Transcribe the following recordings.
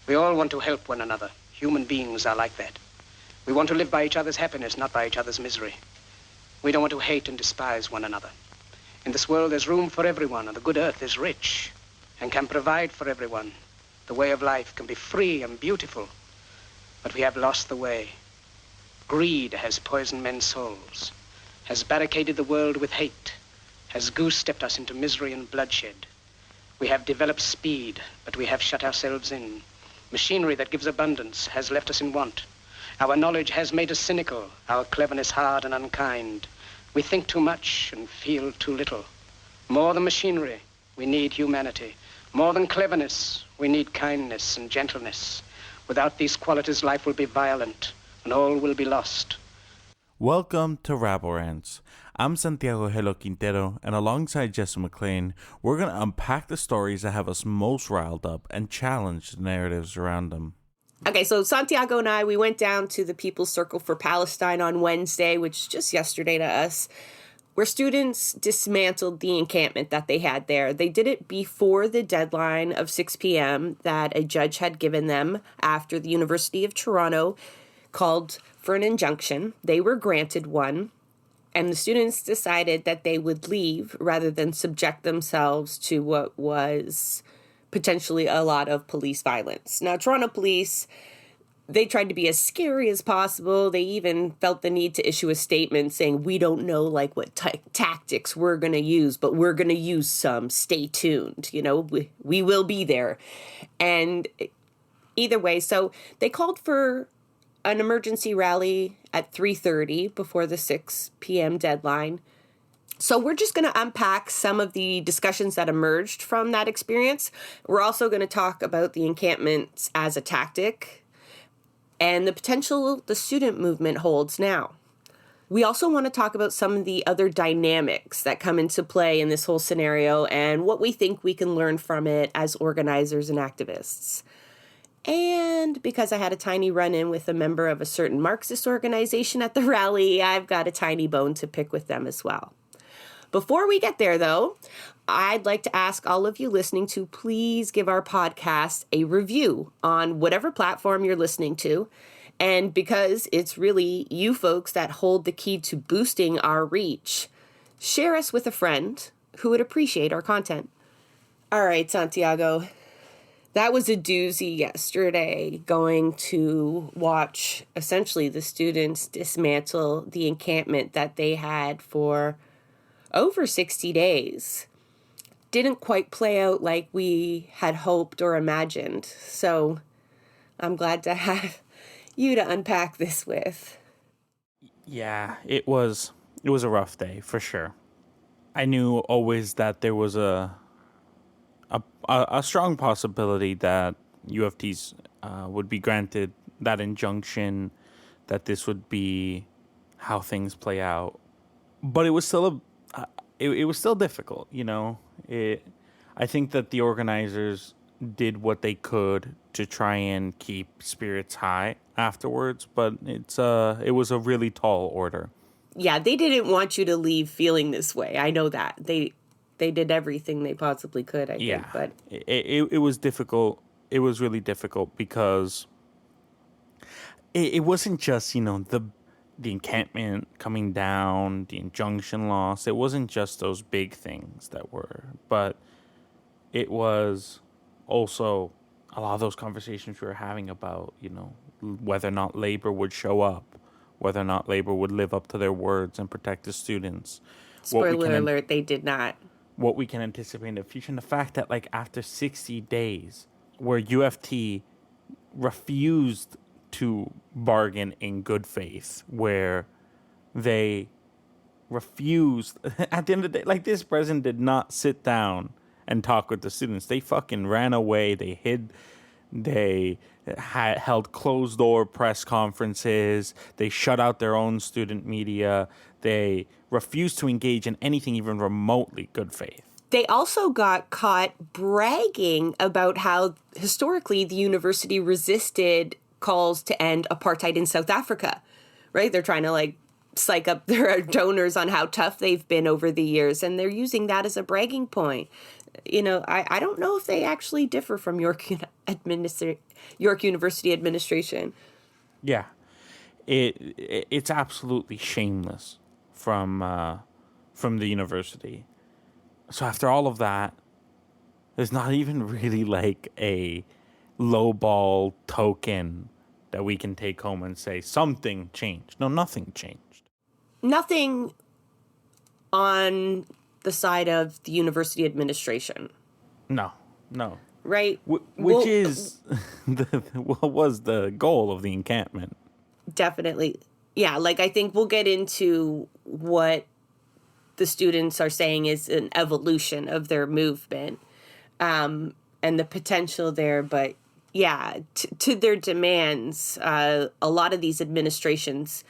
We all want to help one another. Human beings are like that. We want to live by each other's happiness, not by each other's misery. We don't want to hate and despise one another. In this world, there's room for everyone, and the good earth is rich and can provide for everyone. The way of life can be free and beautiful, but we have lost the way. Greed has poisoned men's souls, has barricaded the world with hate, has goose-stepped us into misery and bloodshed. We have developed speed, but we have shut ourselves in. Machinery that gives abundance has left us in want. Our knowledge has made us cynical, our cleverness hard and unkind. We think too much and feel too little. More than machinery, we need humanity. More than cleverness, we need kindness and gentleness. Without these qualities, life will be violent and all will be lost. Welcome to Rabble Rants. I'm Santiago Helo Quintero, and alongside Jesse McLean, we're going to unpack the stories that have us most riled up and challenge the narratives around them. Okay, so Santiago and I, we went down to the People's Circle for Palestine on Wednesday, which is just yesterday to us, where students dismantled the encampment that they had there. They did it before the deadline of 6 p.m. that a judge had given them after the University of Toronto called for an injunction. They were granted one, and the students decided that they would leave rather than subject themselves to what was potentially a lot of police violence. Now, Toronto police, they tried to be as scary as possible. They even felt the need to issue a statement saying, we don't know what tactics we're going to use, but we're going to use some. Stay tuned. We will be there. And either way, so they called for an emergency rally at 3:30 before the 6 p.m. deadline. So we're just going to unpack some of the discussions that emerged from that experience. We're also going to talk about the encampments as a tactic and the potential the student movement holds now. We also want to talk about some of the other dynamics that come into play in this whole scenario and what we think we can learn from it as organizers and activists. And because I had a tiny run-in with a member of a certain Marxist organization at the rally, I've got a tiny bone to pick with them as well. Before we get there, though, I'd like to ask all of you listening to please give our podcast a review on whatever platform you're listening to. And because it's really you folks that hold the key to boosting our reach, share us with a friend who would appreciate our content. All right, Santiago. That was a doozy yesterday, going to watch essentially the students dismantle the encampment that they had for over 60 days. Didn't quite play out like we had hoped or imagined. So I'm glad to have you to unpack this with. Yeah, it was a rough day for sure. I knew always that there was a strong possibility that UFTs would be granted that injunction, that this would be how things play out. But it was still it was still difficult, I think that the organizers did what they could to try and keep spirits high afterwards, but it was a really tall order. Yeah, they didn't want you to leave feeling this way. I know that. They did everything they possibly could, I think. But it was difficult. It was really difficult because it wasn't just, the encampment coming down, the injunction loss. It wasn't just those big things that were, but it was also a lot of those conversations we were having about, whether or not labor would show up, whether or not labor would live up to their words and protect the students. Spoiler alert, they did not. What we can anticipate in the future, and the fact that after 60 days where UFT refused to bargain in good faith, where they refused at the end of the day, this president did not sit down and talk with the students. They fucking ran away. They hid. They held closed door press conferences. They shut out their own student media. They refused to engage in anything even remotely good faith. They also got caught bragging about how historically the university resisted calls to end apartheid in South Africa, right? They're trying to psych up their donors on how tough they've been over the years, and they're using that as a bragging point. I don't know if they actually differ from York University administration. Yeah, it's absolutely shameless from the university. So after all of that, there's not even really like a lowball token that we can take home and say something changed. No, nothing changed. Nothing on the side of the university administration. No. Right? Which is what was the goal of the encampment. Definitely. Yeah, like I think we'll get into what the students are saying is an evolution of their movement, and the potential there. But yeah, to their demands, a lot of these administrations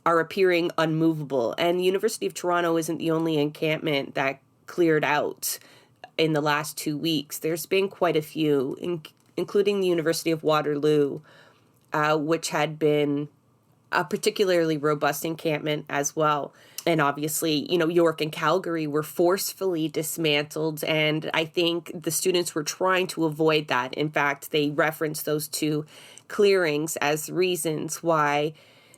are appearing unmovable. And the University of Toronto isn't the only encampment that cleared out in the last 2 weeks. There's been quite a few, including the University of Waterloo, which had been a particularly robust encampment as well. And obviously, York and Calgary were forcefully dismantled. And I think the students were trying to avoid that. In fact, they referenced those two clearings as reasons why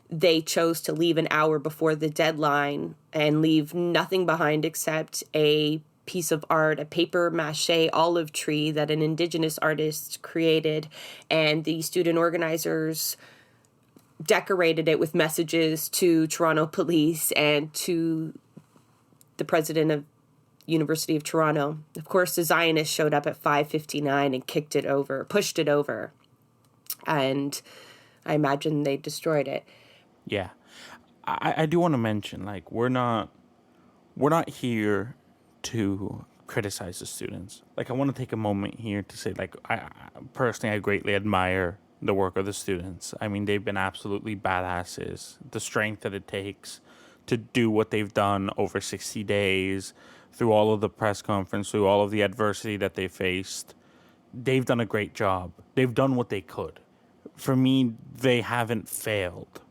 they chose to leave an hour before the deadline and leave nothing behind except a piece of art, a paper mache olive tree that an Indigenous artist created. And the student organizers decorated it with messages to Toronto police and to the president of University of Toronto. Of course, the Zionists showed up at 5:59 and pushed it over. And I imagine they destroyed it. Yeah. I do want to mention, like, we're not here to criticize the students. Like, I want to take a moment here to say, like, I personally, I greatly admire the work of the students. I mean, they've been absolutely badasses. The strength that it takes to do what they've done over 60 days, through all of the press conference, through all of the adversity that they faced, they've done a great job. They've done what they could. For me, they haven't failed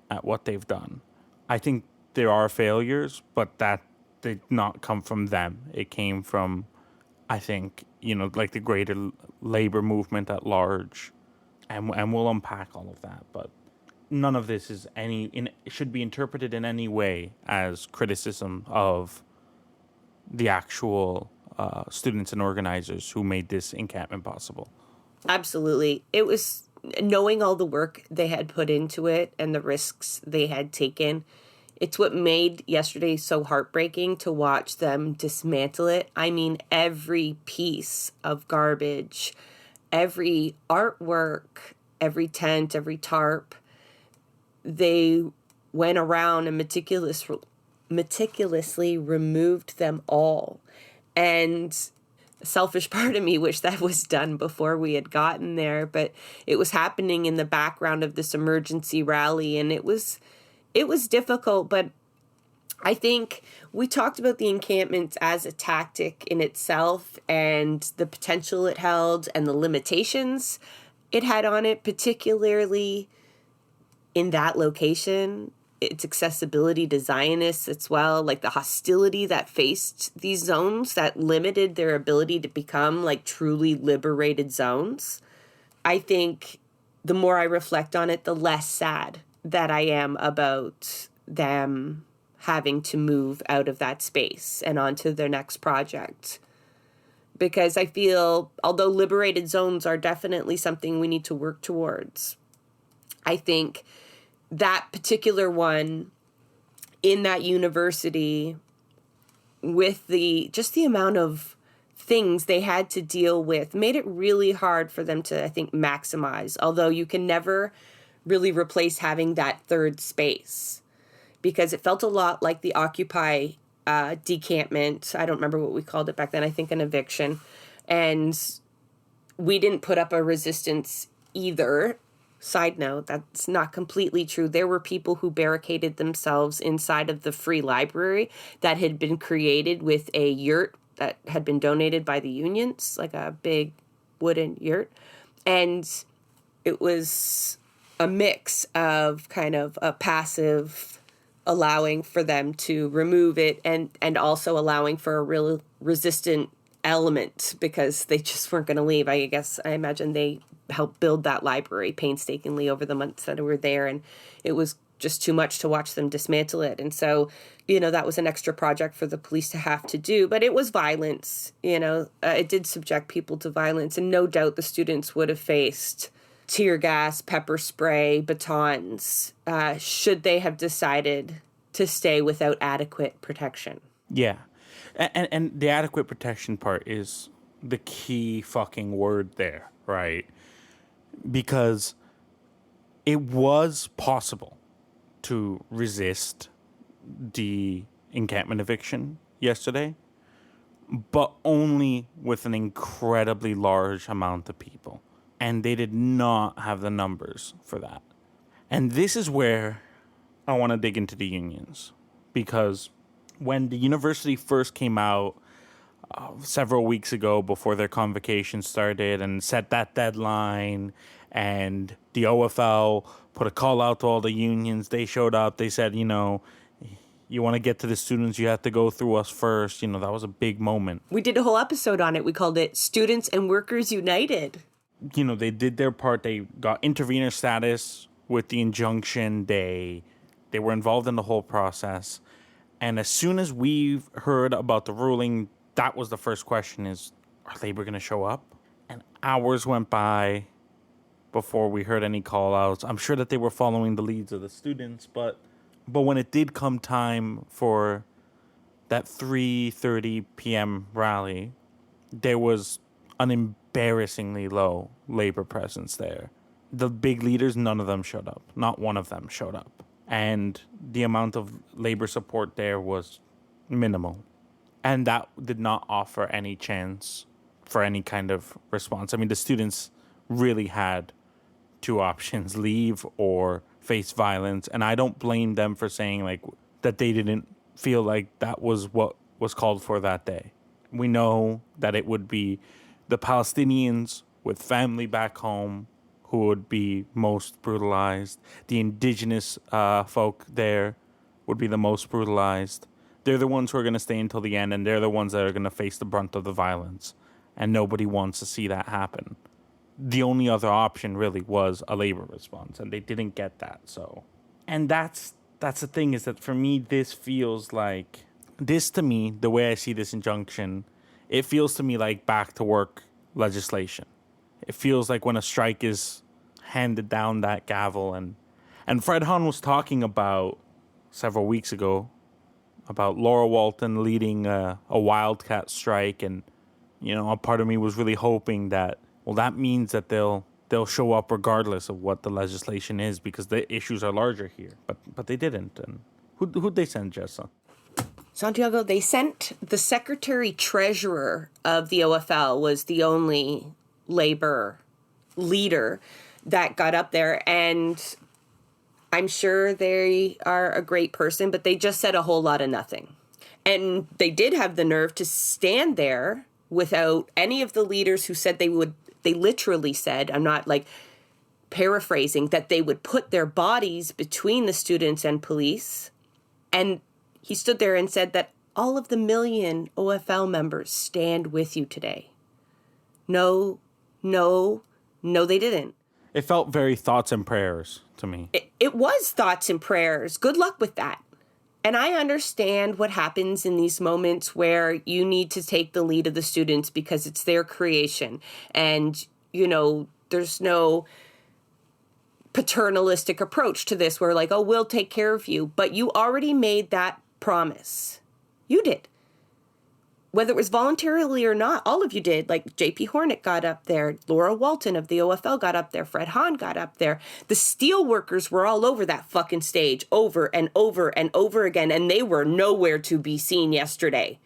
at what they've done. I think there are failures, but that did not come from them. It came from, I think, like the greater labor movement at large. And we'll unpack all of that. But none of this is should be interpreted in any way as criticism of the actual students and organizers who made this encampment possible. Absolutely. It was knowing all the work they had put into it and the risks they had taken. It's what made yesterday so heartbreaking to watch them dismantle it. I mean, every piece of garbage, every artwork, every tent, every tarp, they went around and meticulously removed them all. And a selfish part of me wished that was done before we had gotten there, but it was happening in the background of this emergency rally, and it was difficult. But I think we talked about the encampments as a tactic in itself and the potential it held and the limitations it had on it, particularly in that location. Its accessibility to Zionists as well, like the hostility that faced these zones that limited their ability to become like truly liberated zones. I think the more I reflect on it, the less sad that I am about them having to move out of that space and onto their next project. Because I feel, although liberated zones are definitely something we need to work towards, I think that particular one in that university, with the amount of things they had to deal with, made it really hard for them to, I think, maximize. Although you can never really replace having that third space, because it felt a lot like the Occupy decampment. I don't remember what we called it back then. I think an eviction. And we didn't put up a resistance either. Side note, that's not completely true. There were people who barricaded themselves inside of the free library that had been created with a yurt that had been donated by the unions, like a big wooden yurt. And it was a mix of kind of a passive allowing for them to remove it and also allowing for a real resistant element because they just weren't going to leave. I imagine they helped build that library painstakingly over the months that were there, and it was just too much to watch them dismantle it. And so, that was an extra project for the police to have to do, but it was violence. It did subject people to violence, and no doubt the students would have faced tear gas, pepper spray, batons, should they have decided to stay without adequate protection. Yeah. And the adequate protection part is the key fucking word there, right? Because it was possible to resist the encampment eviction yesterday, but only with an incredibly large amount of people. And they did not have the numbers for that. And this is where I want to dig into the unions. Because when the university first came out several weeks ago before their convocation started and set that deadline, and the OFL put a call out to all the unions, they showed up, they said, you want to get to the students, you have to go through us first. That was a big moment. We did a whole episode on it. We called it Students and Workers United. They did their part. They got intervener status with the injunction. They were involved in the whole process. And as soon as we heard about the ruling, that was the first question is, are labor going to show up? And hours went by before we heard any call-outs. I'm sure that they were following the leads of the students, but when it did come time for that 3:30 p.m. rally, there was an embarrassingly low labor presence there. The big leaders, none of them showed up. Not one of them showed up. And the amount of labor support there was minimal. And that did not offer any chance for any kind of response. I mean, the students really had two options, leave or face violence. And I don't blame them for saying that they didn't feel like that was what was called for that day. We know that it would be the Palestinians with family back home who would be most brutalized. The indigenous folk there would be the most brutalized. They're the ones who are going to stay until the end, and they're the ones that are going to face the brunt of the violence. And nobody wants to see that happen. The only other option really was a labor response, and they didn't get that. So, and that's the thing, is that for me, this feels like, this to me, the way I see this injunction, it feels to me like back to work legislation. It feels like when a strike is handed down that gavel. And Fred Hahn was talking about several weeks ago about Laura Walton leading a wildcat strike. And, a part of me was really hoping that, well, that means that they'll show up regardless of what the legislation is, because the issues are larger here. But they didn't. And who'd they send, Jessa? Santiago, they sent the secretary-treasurer of the OFL was the only labor leader that got up there. And I'm sure they are a great person, but they just said a whole lot of nothing. And they did have the nerve to stand there without any of the leaders who said they would. They literally said, I'm not paraphrasing, that they would put their bodies between the students and police. And he stood there and said that all of the million OFL members stand with you today. No, they didn't. It felt very thoughts and prayers to me. It was thoughts and prayers. Good luck with that. And I understand what happens in these moments where you need to take the lead of the students because it's their creation. And, there's no paternalistic approach to this where we'll take care of you. But you already made that promise. You did. Whether it was voluntarily or not, all of you did. J.P. Hornet got up there. Laura Walton of the OFL got up there. Fred Hahn got up there. The steel workers were all over that fucking stage over and over and over again, and they were nowhere to be seen yesterday.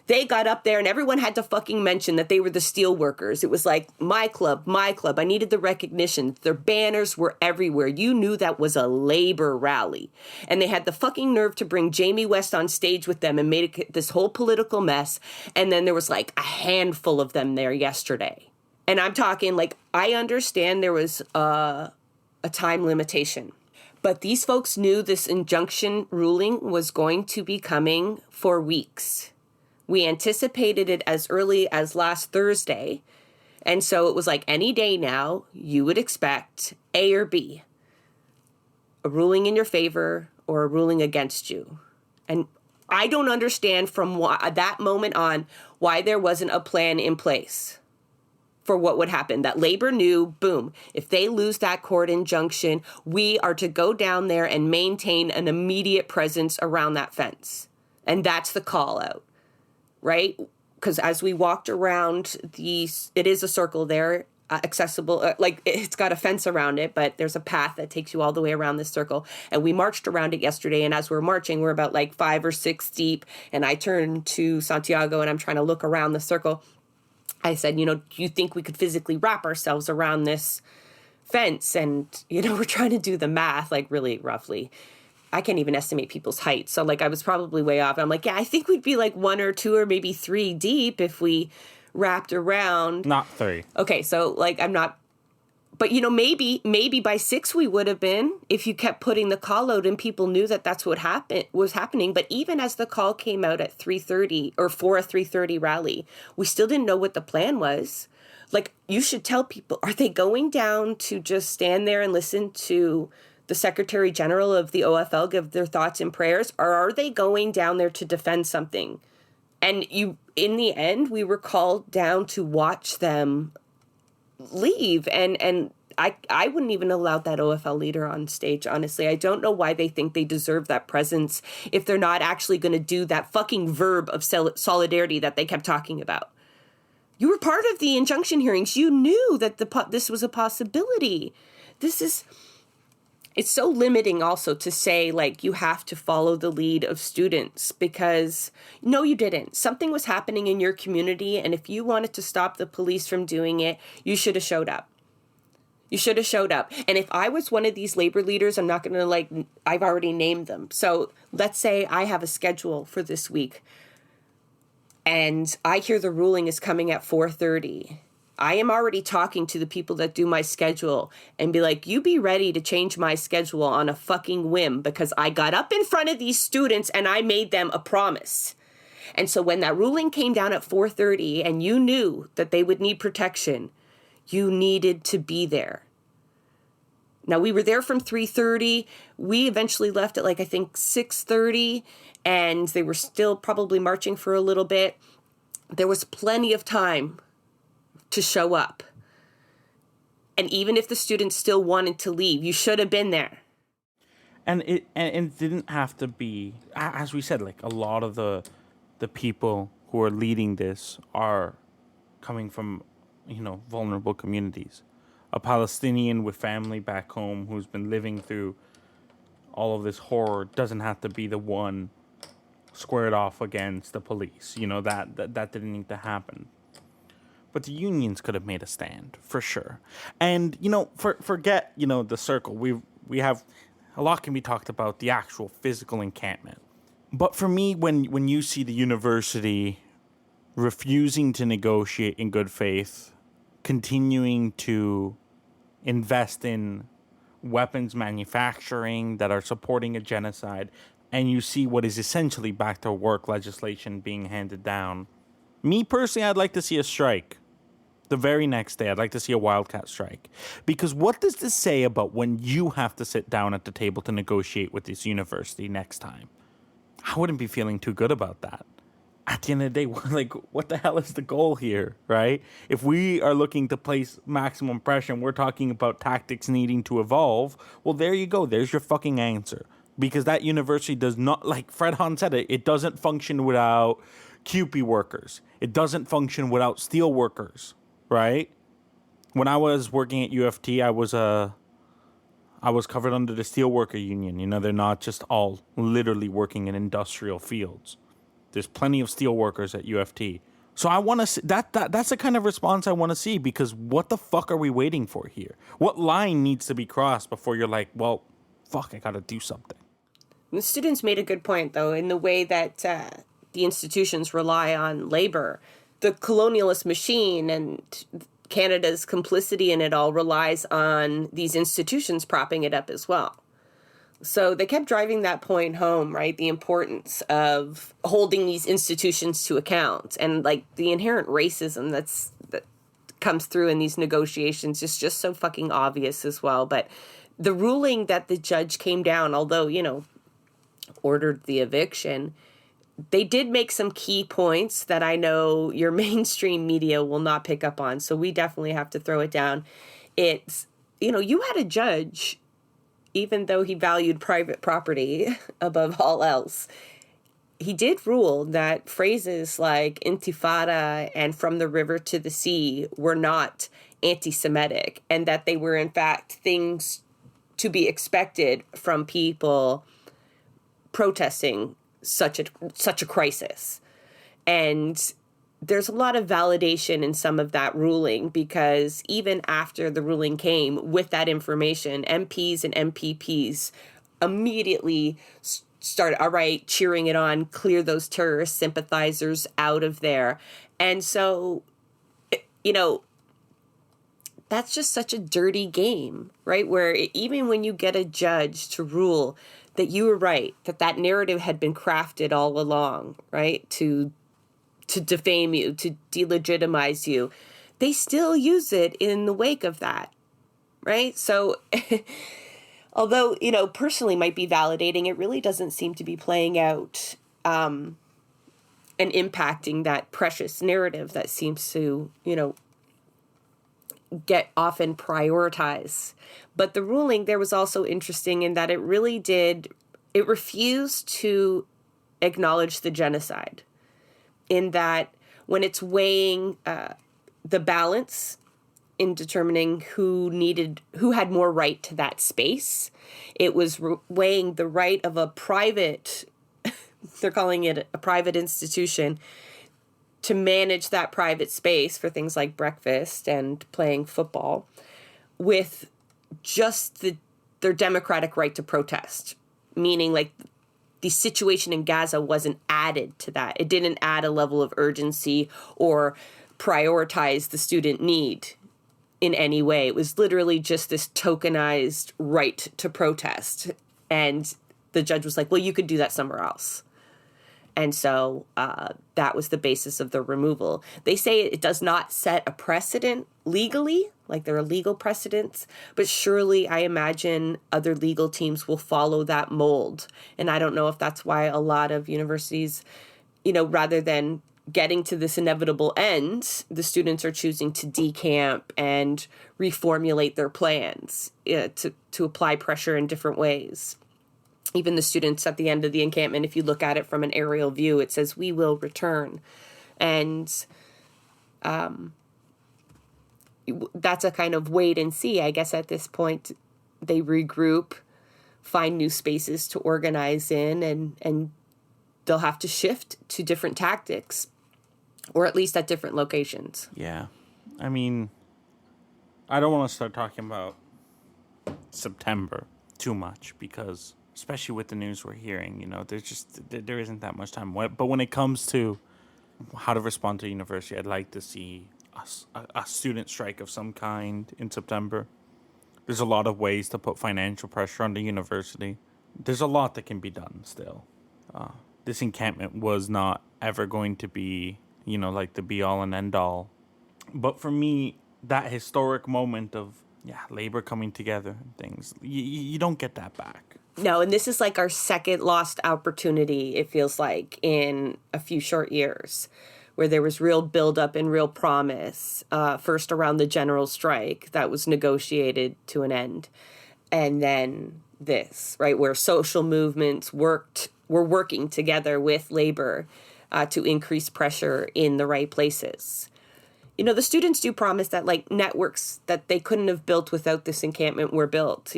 They got up there and everyone had to fucking mention that they were the steel workers. It was my club, my club. I needed the recognition. Their banners were everywhere. You knew that was a labor rally. And they had the fucking nerve to bring Jamie West on stage with them and made this whole political mess. And then there was a handful of them there yesterday. And I'm talking I understand there was a time limitation. But these folks knew this injunction ruling was going to be coming for weeks. We anticipated it as early as last Thursday. And so it was like any day now, you would expect A or B, a ruling in your favor or a ruling against you. And I don't understand from that moment on why there wasn't a plan in place for what would happen. That labor knew, boom, if they lose that court injunction, we are to go down there and maintain an immediate presence around that fence. And that's the call out, right? Because as we walked around it is a circle there, accessible, like it's got a fence around it, but there's a path that takes you all the way around this circle. And we marched around it yesterday. And as we're marching, we're about like 5 or 6 deep. And I turned to Santiago and I'm trying to look around the circle. I said, do you think we could physically wrap ourselves around this fence? And, we're trying to do the math, like really roughly. I can't even estimate people's height. So like I was probably way off. I'm like, yeah, I think we'd be like 1 or 2 or maybe 3 deep if we wrapped around. Not 3. Okay, so like I'm not, but maybe by 6 we would have been if you kept putting the call out and people knew that that's what was happening. But even as the call came out at 3:30 or for a 3:30 rally, we still didn't know what the plan was. Like you should tell people, are they going down to just stand there and listen to the Secretary General of the OFL give their thoughts and prayers, or are they going down there to defend something? And in the end, we were called down to watch them leave. And I wouldn't even allow that OFL leader on stage, honestly. I don't know why they think they deserve that presence if they're not actually going to do that fucking verb of solidarity that they kept talking about. You were part of the injunction hearings. You knew that this was a possibility. It's so limiting also to say, like, you have to follow the lead of students because, no, you didn't. Something was happening in your community, and if you wanted to stop the police from doing it, you should have showed up. You should have showed up. And if I was one of these labor leaders, I'm not going to, I've already named them. So let's say I have a schedule for this week, and I hear the ruling is coming at 4:30. I am already talking to the people that do my schedule and be like, you be ready to change my schedule on a fucking whim because I got up in front of these students and I made them a promise. And so when that ruling came down at 4:30 and you knew that they would need protection, you needed to be there. Now, we were there from 3:30. We eventually left at I think 6:30, and they were still probably marching for a little bit. There was plenty of time to show up. And even if the students still wanted to leave, you should have been there. And it didn't have to be, as we said, a lot of the people who are leading this are coming from, vulnerable communities. A Palestinian with family back home who's been living through all of this horror doesn't have to be the one squared off against the police. That didn't need to happen. But the unions could have made a stand, for sure. And, forget, the circle. We have, a lot can be talked about the actual physical encampment. But for me, when you see the university refusing to negotiate in good faith, continuing to invest in weapons manufacturing that are supporting a genocide, and you see what is essentially back to work legislation being handed down, me personally, I'd like to see a strike. The very next day, I'd like to see a wildcat strike. Because what does this say about when you have to sit down at the table to negotiate with this university next time? I wouldn't be feeling too good about that. At the end of the day, what the hell is the goal here, right? If we are looking to place maximum pressure and we're talking about tactics needing to evolve, well, there you go. There's your fucking answer. Because that university does not, like Fred Hahn said it doesn't function without QP workers. It doesn't function without steel workers. Right? When I was working at UFT, I was covered under the steelworker union. They're not just all literally working in industrial fields. There's plenty of steelworkers at UFT. So I want to see that's the kind of response I want to see, because what the fuck are we waiting for here? What line needs to be crossed before you're like, well, fuck, I got to do something? The students made a good point, though, in the way that the institutions rely on labor. The colonialist machine and Canada's complicity in it all relies on these institutions propping it up as well. So they kept driving that point home, right? The importance of holding these institutions to account, and like the inherent racism that comes through in these negotiations is just so fucking obvious as well. But the ruling that the judge came down, although, ordered the eviction, they did make some key points that I know your mainstream media will not pick up on. So we definitely have to throw it down. It's, you had a judge, even though he valued private property above all else, he did rule that phrases like intifada and from the river to the sea were not anti-Semitic, and that they were, in fact, things to be expected from people protesting such a crisis. And there's a lot of validation in some of that ruling, because even after the ruling came with that information, MPs and MPPs immediately started, all right, cheering it on, clear those terrorist sympathizers out of there. And so, that's just such a dirty game, right? Where even when you get a judge to rule that you were right, that narrative had been crafted all along, right? To defame you, to delegitimize you, they still use it in the wake of that, right? So although, personally might be validating, it really doesn't seem to be playing out and impacting that precious narrative that seems to, get often prioritized. But the ruling there was also interesting in that it refused to acknowledge the genocide, in that when it's weighing the balance in determining who had more right to that space, it was weighing the right of a private, they're calling it a private institution, to manage that private space for things like breakfast and playing football, with just their democratic right to protest. Meaning, like, the situation in Gaza wasn't added to that. It didn't add a level of urgency or prioritize the student need in any way. It was literally just this tokenized right to protest. And the judge was like, well, you could do that somewhere else. And so that was the basis of the removal. They say it does not set a precedent legally, like there are legal precedents, but surely I imagine other legal teams will follow that mold. And I don't know if that's why a lot of universities, rather than getting to this inevitable end, the students are choosing to decamp and reformulate their plans to apply pressure in different ways. Even the students at the end of the encampment, if you look at it from an aerial view, it says, "We will return." And that's a kind of wait and see. I guess at this point, they regroup, find new spaces to organize in, and they'll have to shift to different tactics, or at least at different locations. Yeah. I mean, I don't want to start talking about September too much, because especially with the news we're hearing, there isn't that much time. But when it comes to how to respond to university, I'd like to see a student strike of some kind in September. There's a lot of ways to put financial pressure on the university. There's a lot that can be done still. This encampment was not ever going to be, like the be-all and end-all. But for me, that historic moment of, labor coming together and things, you don't get that back. No, and this is like our second lost opportunity, it feels like, in a few short years, where there was real buildup and real promise. First around the general strike that was negotiated to an end. And then this, right, where social movements were working together with labor to increase pressure in the right places. The students do promise that, like, networks that they couldn't have built without this encampment were built.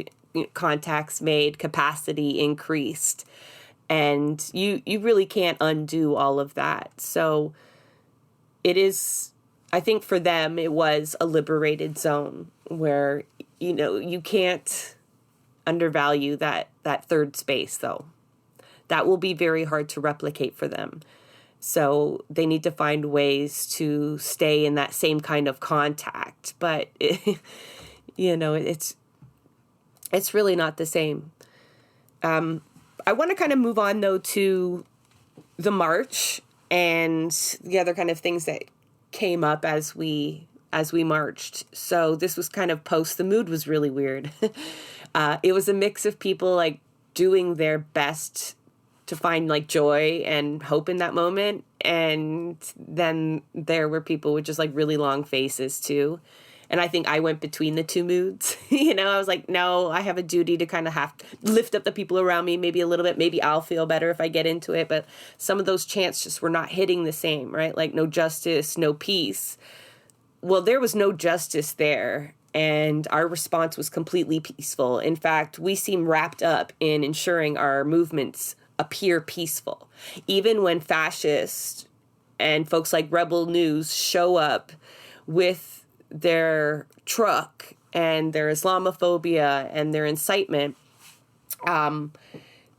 Contacts made, capacity increased, and you really can't undo all of that. So it is, I think for them, it was a liberated zone where, you can't undervalue that third space, though. That will be very hard to replicate for them. So they need to find ways to stay in that same kind of contact. But, it's really not the same. I want to kind of move on, though, to the march and the other kind of things that came up as we marched. So this was kind of the mood was really weird. It was a mix of people like doing their best to find like joy and hope in that moment. And then there were people with just like really long faces too. And I think I went between the two moods. I was like, no, I have a duty to kind of have to lift up the people around me maybe a little bit. Maybe I'll feel better if I get into it. But some of those chants just were not hitting the same, right? Like no justice, no peace. Well, there was no justice there. And our response was completely peaceful. In fact, we seem wrapped up in ensuring our movements appear peaceful. Even when fascists and folks like Rebel News show up with their truck and their Islamophobia and their incitement,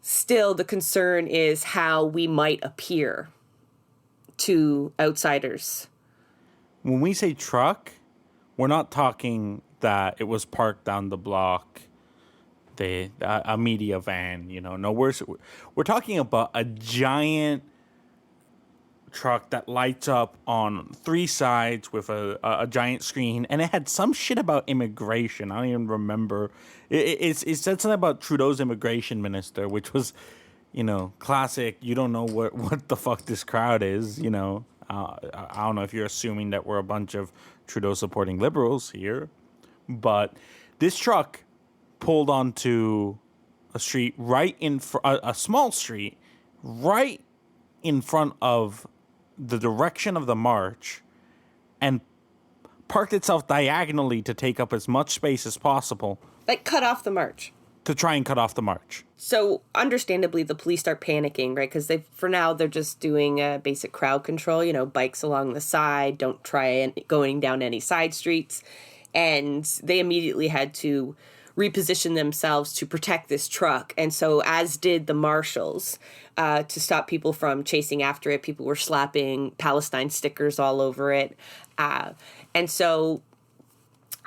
still the concern is how we might appear to outsiders. When we say truck, we're not talking that it was parked down the block, a media van, No, we're talking about a giant truck that lights up on three sides with a giant screen, and it had some shit about immigration. I don't even remember. It said something about Trudeau's immigration minister, which was, classic. You don't know what the fuck this crowd is. I don't know if you're assuming that we're a bunch of Trudeau supporting liberals here, but this truck pulled onto a street a small street right in front of the direction of the march and parked itself diagonally to take up as much space as possible. Like cut off the march. To try and cut off the march. So understandably, the police start panicking, right? Because for now, they're just doing basic crowd control, bikes along the side, don't try going down any side streets. And they immediately had to reposition themselves to protect this truck. And so as did the marshals to stop people from chasing after it. People were slapping Palestine stickers all over it. And so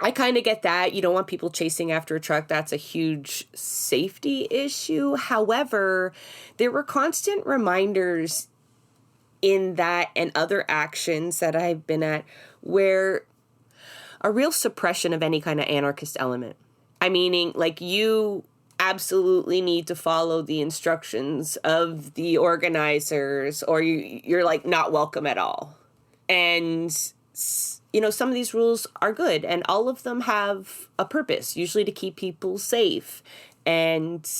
I kind of get that. You don't want people chasing after a truck. That's a huge safety issue. However, there were constant reminders in that and other actions that I've been at where a real suppression of any kind of anarchist element. Meaning, like, you absolutely need to follow the instructions of the organizers or you're, like, not welcome at all. And, some of these rules are good, and all of them have a purpose, usually to keep people safe. And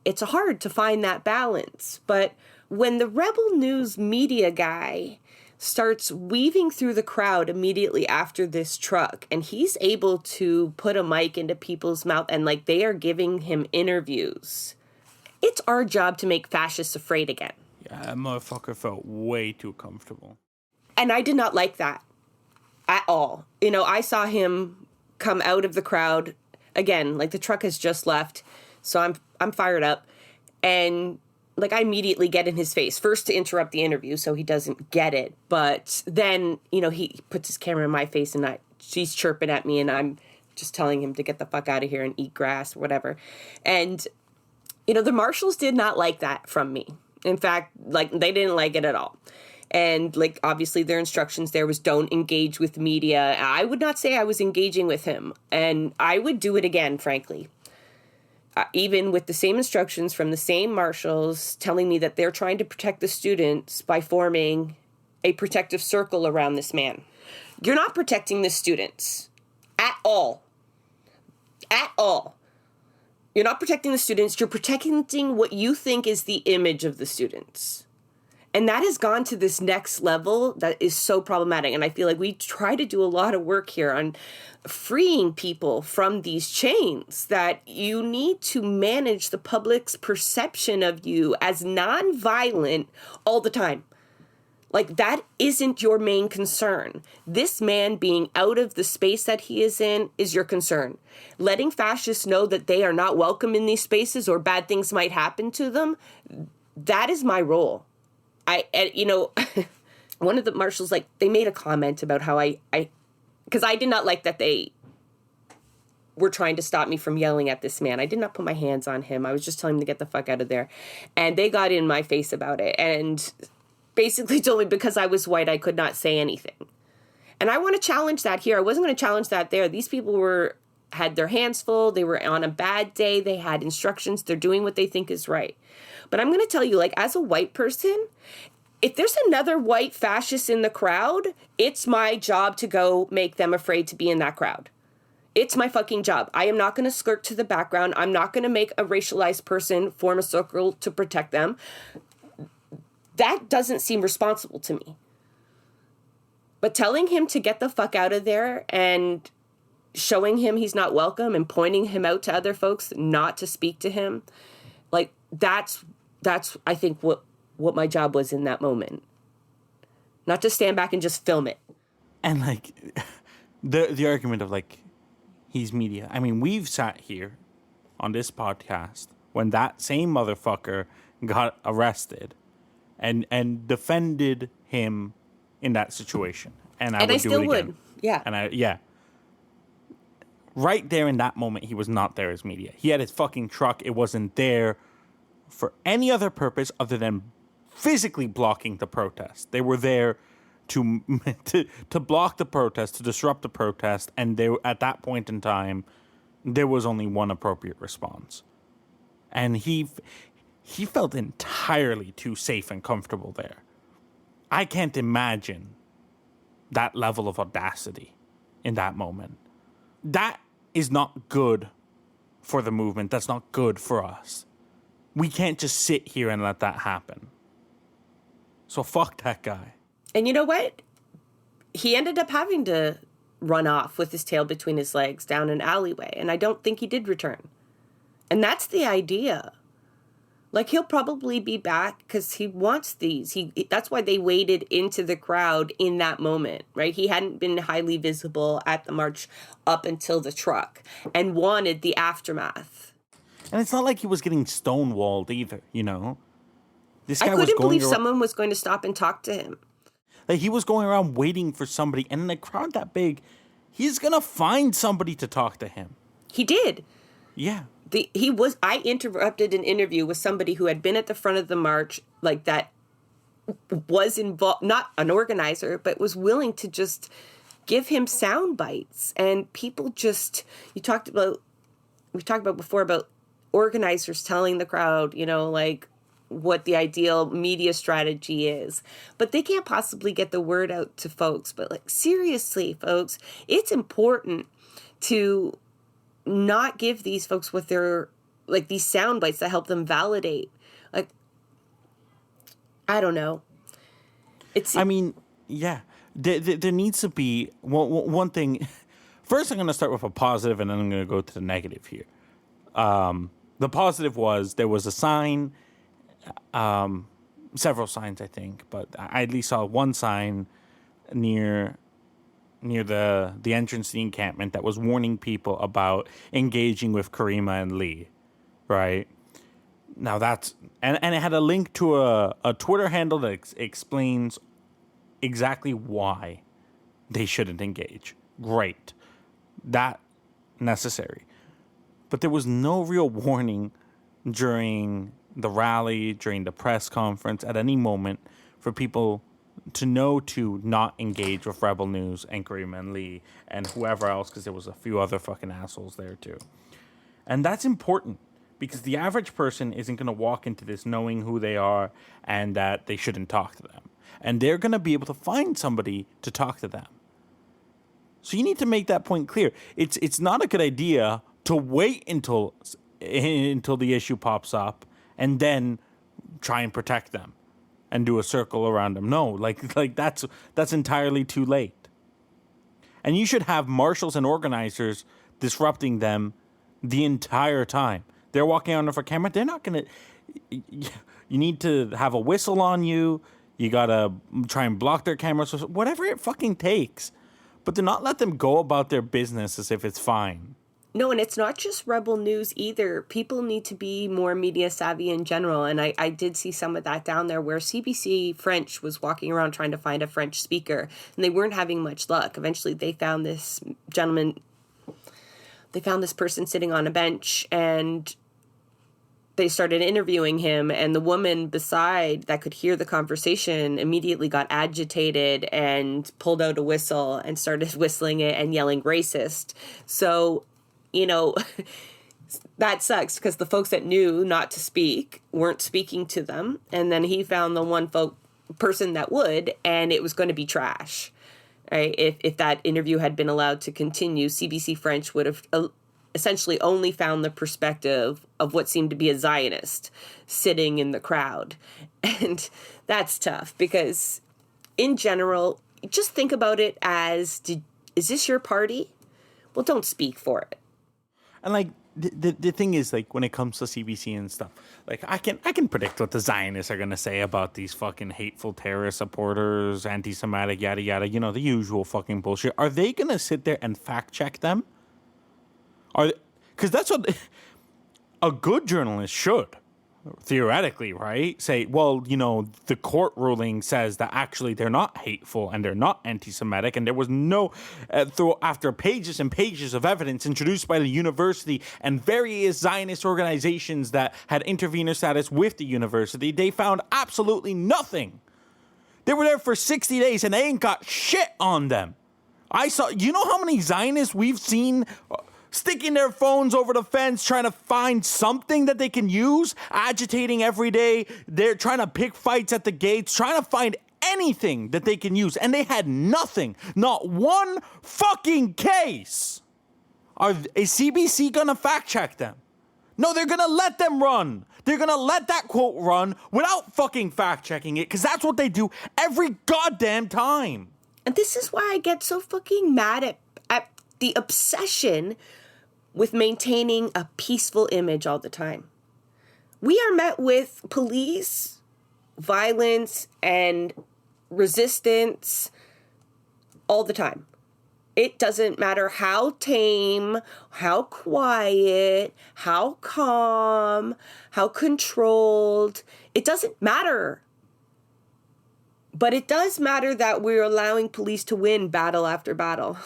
it's hard to find that balance. But when the Rebel News media guy starts weaving through the crowd immediately after this truck, and he's able to put a mic into people's mouth and like they are giving him interviews, it's our job to make fascists afraid again. Yeah, that motherfucker felt way too comfortable. And I did not like that at all. I saw him come out of the crowd again, like the truck has just left, so I'm fired up, and like, I immediately get in his face, first to interrupt the interview so he doesn't get it. But then, he puts his camera in my face and she's chirping at me and I'm just telling him to get the fuck out of here and eat grass or whatever. And, the marshals did not like that from me. In fact, like, they didn't like it at all. And, like, obviously their instructions there was don't engage with media. I would not say I was engaging with him. And I would do it again, frankly. Even with the same instructions from the same marshals telling me that they're trying to protect the students by forming a protective circle around this man. You're not protecting the students at all. At all. You're not protecting the students. You're protecting what you think is the image of the students. And that has gone to this next level that is so problematic. And I feel like we try to do a lot of work here on freeing people from these chains, that you need to manage the public's perception of you as nonviolent all the time. Like, that isn't your main concern. This man being out of the space that he is in is your concern. Letting fascists know that they are not welcome in these spaces or bad things might happen to them, that is my role. One of the marshals, like, they made a comment about how because I did not like that they were trying to stop me from yelling at this man. I did not put my hands on him. I was just telling him to get the fuck out of there. And they got in my face about it and basically told me because I was white, I could not say anything. And I want to challenge that here. I wasn't going to challenge that there. These people had their hands full. They were on a bad day. They had instructions. They're doing what they think is right. But I'm going to tell you, like, as a white person, if there's another white fascist in the crowd, it's my job to go make them afraid to be in that crowd. It's my fucking job. I am not going to skirt to the background. I'm not going to make a racialized person form a circle to protect them. That doesn't seem responsible to me. But telling him to get the fuck out of there and showing him he's not welcome and pointing him out to other folks not to speak to him, like, that's I think what my job was in that moment. Not to stand back and just film it. And, like, the argument of, like, he's media. I mean, we've sat here on this podcast when that same motherfucker got arrested and defended him in that situation. And I would do it again. Yeah. Right there in that moment, he was not there as media. He had his fucking truck. It wasn't there for any other purpose other than physically blocking the protest. They were there to block the protest, to disrupt the protest, and at that point in time, there was only one appropriate response. And he felt entirely too safe and comfortable there. I can't imagine that level of audacity in that moment. That is not good for the movement. That's not good for us. We can't just sit here and let that happen. So fuck that guy. And you know what? He ended up having to run off with his tail between his legs down an alleyway. And I don't think he did return. And that's the idea. Like, he'll probably be back because he wants these. That's why they waded into the crowd in that moment, right? He hadn't been highly visible at the march up until the truck and wanted the aftermath. And it's not like he was getting stonewalled either, you know? This guy I couldn't believe someone was going to stop and talk to him. Like, he was going around waiting for somebody, and in a crowd that big, he's going to find somebody to talk to him. He did. Yeah. I interrupted an interview with somebody who had been at the front of the march, like, that was involved, not an organizer, but was willing to just give him sound bites. And people just, we talked about before about organizers telling the crowd, you know, like, what the ideal media strategy is. But they can't possibly get the word out to folks. But, like, seriously, folks, it's important to not give these folks what they're, like, these sound bites that help them validate. Like, I don't know. I mean, yeah. There needs to be one thing. First, I'm going to start with a positive, and then I'm going to go to the negative here. The positive was there was a sign, several signs, I think, but I at least saw one sign near the entrance to the encampment that was warning people about engaging with Karima and Lee, right? Now that's, and it had a link to a Twitter handle that explains exactly why they shouldn't engage. Great. That necessary. But there was no real warning during the rally, during the press conference, at any moment for people to know to not engage with Rebel News and Karima and Lee and whoever else, because there was a few other fucking assholes there too. And that's important because the average person isn't going to walk into this knowing who they are and that they shouldn't talk to them. And they're going to be able to find somebody to talk to them. So you need to make that point clear. It's not a good idea to wait until the issue pops up and then try and protect them and do a circle around them. No, like that's entirely too late. And you should have marshals and organizers disrupting them the entire time. They're walking out for camera. They're not going to... You need to have a whistle on you. You got to try and block their cameras. Whatever it fucking takes. But do not let them go about their business as if it's fine. No, and it's not just Rebel News either. People need to be more media savvy in general. And I did see some of that down there where CBC French was walking around trying to find a French speaker. And they weren't having much luck. Eventually, they found this gentleman. they found this person sitting on a bench, and they started interviewing him, and the woman beside that could hear the conversation immediately got agitated and pulled out a whistle and started whistling it and yelling racist. So, that sucks because the folks that knew not to speak weren't speaking to them. And then he found the one person that would, and it was going to be trash. Right? If that interview had been allowed to continue, CBC French would have essentially only found the perspective of what seemed to be a Zionist sitting in the crowd. And that's tough because in general, just think about it as, is this your party? Well, don't speak for it. And like the thing is, like, when it comes to CBC and stuff, like I can predict what the Zionists are gonna say about these fucking hateful terrorist supporters, anti-Semitic, yada yada, the usual fucking bullshit. Are they gonna sit there and fact check them? Because that's what a good journalist should, theoretically, right? Say, well, the court ruling says that actually they're not hateful and they're not anti-Semitic, and there was no, after pages and pages of evidence introduced by the university and various Zionist organizations that had intervener status with the university, they found absolutely nothing. They were there for 60 days and they ain't got shit on them. You know how many Zionists we've seen sticking their phones over the fence, trying to find something that they can use, agitating every day. They're trying to pick fights at the gates, trying to find anything that they can use. And they had nothing. Not one fucking case. Is CBC going to fact check them? No, they're going to let them run. They're going to let that quote run without fucking fact checking it, because that's what they do every goddamn time. And this is why I get so fucking mad at the obsession with maintaining a peaceful image all the time. We are met with police, violence, and resistance all the time. It doesn't matter how tame, how quiet, how calm, how controlled. It doesn't matter. But it does matter that we're allowing police to win battle after battle.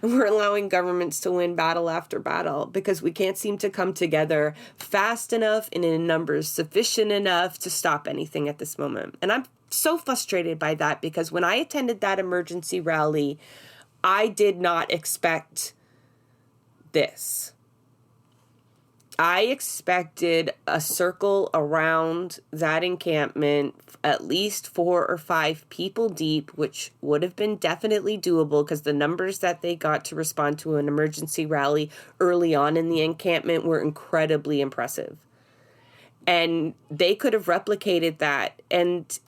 We're allowing governments to win battle after battle because we can't seem to come together fast enough and in numbers sufficient enough to stop anything at this moment. And I'm so frustrated by that because when I attended that emergency rally, I did not expect this. I expected a circle around that encampment, at least 4 or 5 people deep, which would have been definitely doable because the numbers that they got to respond to an emergency rally early on in the encampment were incredibly impressive. And they could have replicated that. And,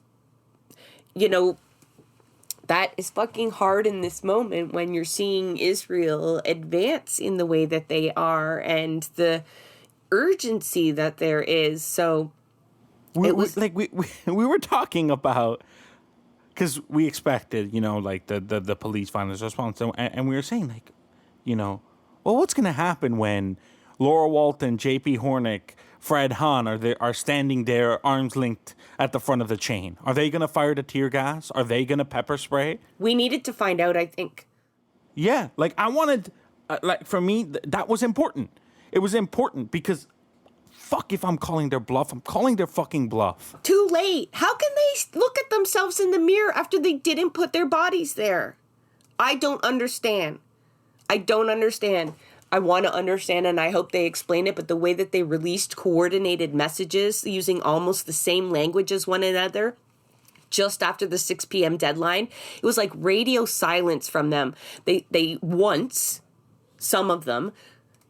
that is fucking hard in this moment when you're seeing Israel advance in the way that they are and the urgency that there is. So we were talking about, because we expected, the police violence response, and we were saying, well, what's going to happen when Laura Walton, J.P. Hornick, Fred Hahn are standing there, arms linked at the front of the chain? Are they going to fire the tear gas? Are they going to pepper spray? We needed to find out, I think. Yeah, I wanted, for me, that was important. It was important because, fuck, if I'm calling their bluff, I'm calling their fucking bluff. Too late. How can they look at themselves in the mirror after they didn't put their bodies there? I don't understand. I want to understand, and I hope they explain it, but the way that they released coordinated messages using almost the same language as one another just after the 6 p.m. deadline, it was like radio silence from them. They once, some of them,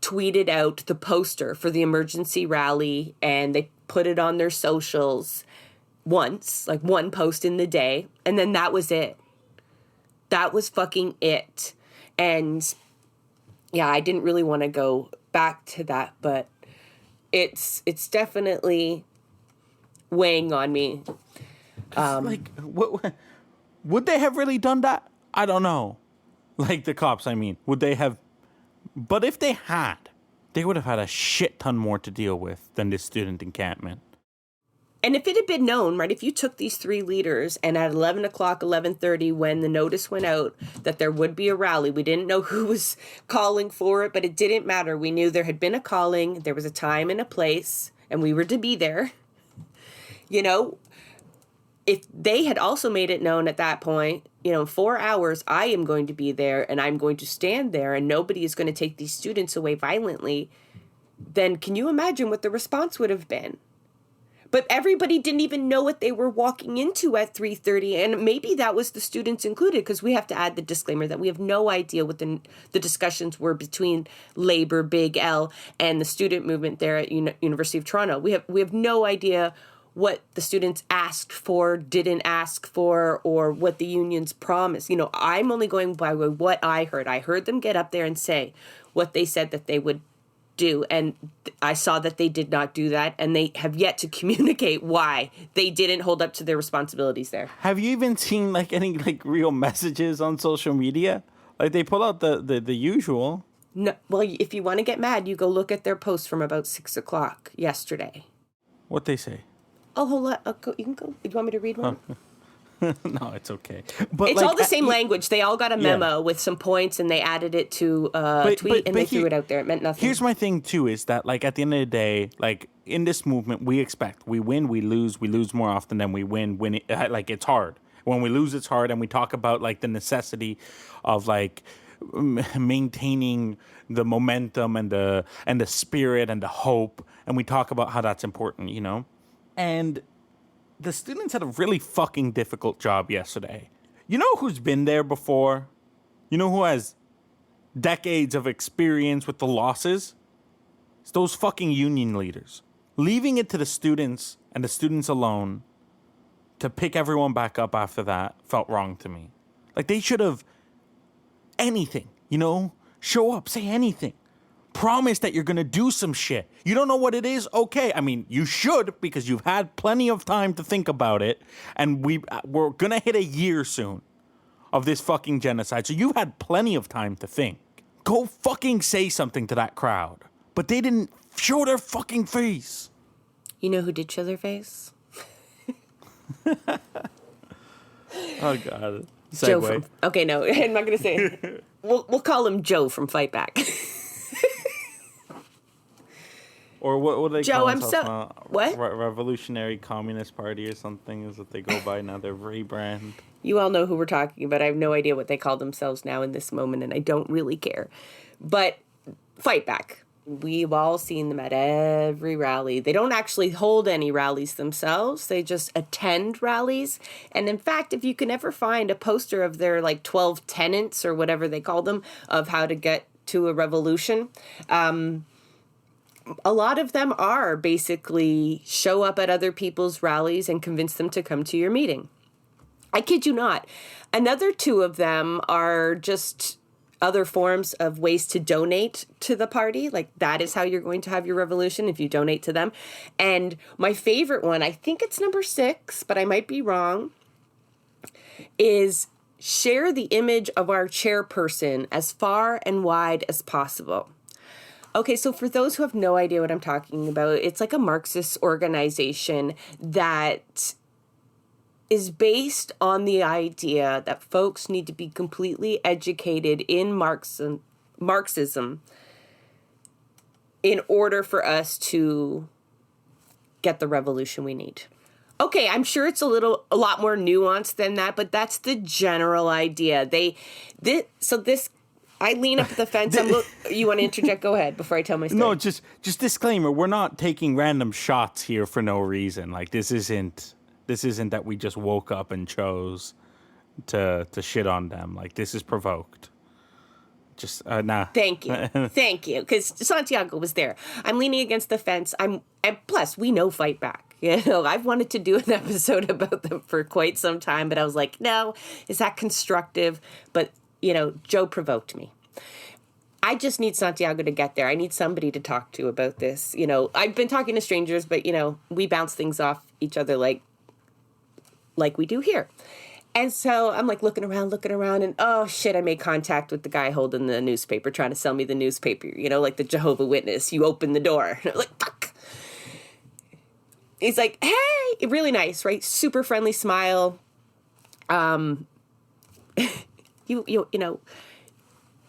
tweeted out the poster for the emergency rally, and they put it on their socials once, like one post in the day, and then that was it. That was fucking it. And yeah, I didn't really want to go back to that, but it's definitely weighing on me. Would they have really done that? I don't know. The cops, I mean. Would they have? But if they had, they would have had a shit ton more to deal with than this student encampment. And if it had been known, right, if you took these three leaders and at 11 o'clock, 11:30, when the notice went out that there would be a rally, we didn't know who was calling for it, but it didn't matter. We knew there had been a calling, there was a time and a place, and we were to be there. You know, if they had also made it known at that point, 4 hours, I am going to be there and I'm going to stand there and nobody is going to take these students away violently, then can you imagine what the response would have been? But everybody didn't even know what they were walking into at 3:30, and maybe that was the students included, because we have to add the disclaimer that we have no idea what the discussions were between Labor, Big L, and the student movement there at University of Toronto. We have no idea what the students asked for, didn't ask for, or what the unions promised. I'm only going by what I heard. I heard them get up there and say what they said that they would do, and I saw that they did not do that, and they have yet to communicate why they didn't hold up to their responsibilities there. Have you even seen any real messages on social media? They pull out the usual. No, well, if you want to get mad, you go look at their post from about 6 o'clock yesterday. What they say? Oh, hold on. You can go. Do you want me to read one? No, it's okay. But it's all the same language. They all got a memo with some points, and they added it to a tweet, and they threw it out there. It meant nothing. Here's my thing, too, is that, at the end of the day, in this movement, we expect. We win, we lose more often than we win. It's hard. When we lose, it's hard, and we talk about, the necessity of, maintaining the momentum and the spirit and the hope, and we talk about how that's important, And the students had a really fucking difficult job yesterday. You know who's been there before? You know who has decades of experience with the losses? It's those fucking union leaders. Leaving it to the students and the students alone to pick everyone back up after that felt wrong to me. They should have anything, show up, say anything. Promise that you're going to do some shit. You don't know what it is? Okay. I mean, you should, because you've had plenty of time to think about it. And we're going to hit a year soon of this fucking genocide. So you've had plenty of time to think. Go fucking say something to that crowd. But they didn't show their fucking face. You know who did show their face? Oh, God. Segue. Joe okay, no, I'm not going to say it. We'll call him Joe from Fight Back. Or what do they Joe, call I'm themselves so... now? What? Revolutionary Communist Party or something is what they go by now. Their rebrand. You all know who we're talking about. I have no idea what they call themselves now in this moment, and I don't really care. But Fight Back. We've all seen them at every rally. They don't actually hold any rallies themselves. They just attend rallies. And in fact, if you can ever find a poster of their 12 tenets or whatever they call them of how to get to a revolution, a lot of them are basically show up at other people's rallies and convince them to come to your meeting. I kid you not. Another two of them are just other forms of ways to donate to the party. That is how you're going to have your revolution, if you donate to them. And my favorite one, I think it's number 6, but I might be wrong, is share the image of our chairperson as far and wide as possible. Okay, so for those who have no idea what I'm talking about, it's a Marxist organization that is based on the idea that folks need to be completely educated in Marxism in order for us to get the revolution we need. Okay, I'm sure it's a lot more nuanced than that, but that's the general idea. I lean up to the fence. You want to interject? Go ahead before I tell my story. No, just disclaimer. We're not taking random shots here for no reason. This isn't that we just woke up and chose to shit on them. This is provoked. Just nah. Thank you, because Santiago was there. I'm leaning against the fence. And plus we know Fight Back. I've wanted to do an episode about them for quite some time, but I was like, no, is that constructive? But Joe provoked me. I just need Santiago to get there. I need somebody to talk to about this. I've been talking to strangers, but, we bounce things off each other like we do here. And so I'm looking around, and oh shit, I made contact with the guy holding the newspaper, trying to sell me the newspaper, the Jehovah's Witness. You open the door. Fuck. he's like, hey, really nice, right? Super friendly smile. You know,